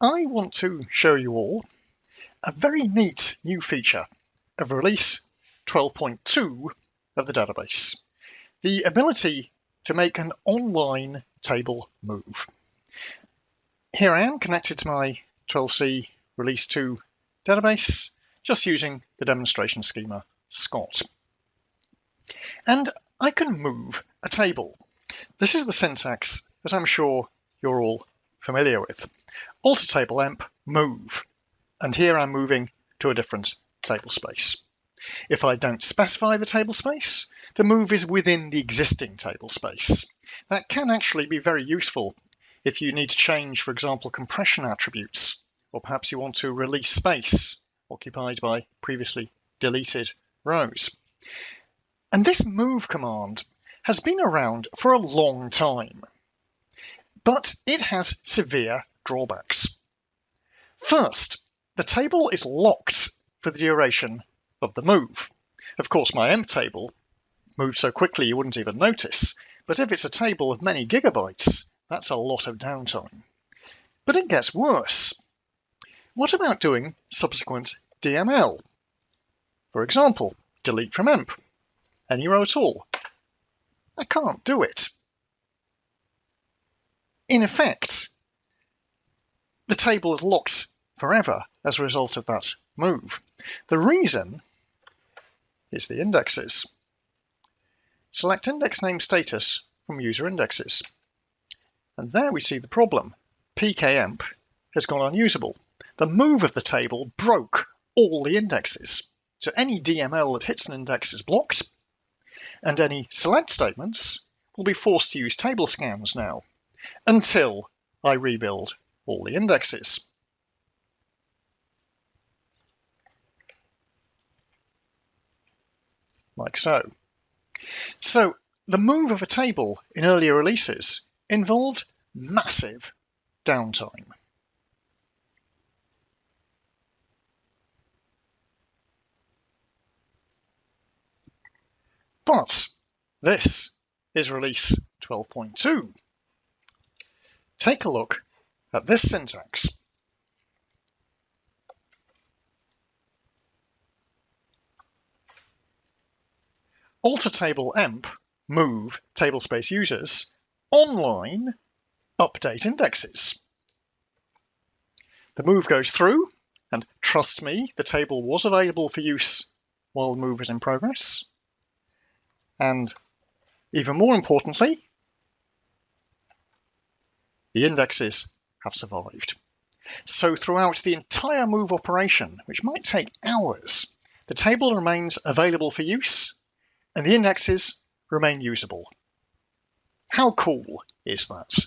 I want to show you all a very neat new feature of release 12.2 of the database, the ability to make an online table move. Here I am connected to my 12c release 2 database, just using the demonstration schema Scott. And I can move a table. This is the syntax that I'm sure you're all familiar with. Alter table emp move, and here I'm moving to a different table space. If I don't specify the table space, the move is within the existing table space. That can actually be very useful if you need to change, for example, compression attributes, or perhaps you want to release space occupied by previously deleted rows. And this move command has been around for a long time, but it has severe drawbacks. First, the table is locked for the duration of the move. Of course, my emp table moved so quickly you wouldn't even notice, but if it's a table of many gigabytes, that's a lot of downtime. But it gets worse. What about doing subsequent DML? For example, delete from emp, any row at all. I can't do it. In effect, the table is locked forever as a result of that move. The reason is the indexes. Select index name status from user indexes. And there we see the problem. pkemp has gone unusable. The move of the table broke all the indexes. So any DML that hits an index is blocked, and any select statements will be forced to use table scans now, until I rebuild all the indexes. Like so. So the move of a table in earlier releases involved massive downtime. But this is release 12.2. Take a look at this syntax. Alter table emp move tablespace users online update indexes. The move goes through, and trust me, the table was available for use while the move was in progress. And even more importantly, the indexes have survived. So throughout the entire move operation, which might take hours, the table remains available for use and the indexes remain usable. How cool is that?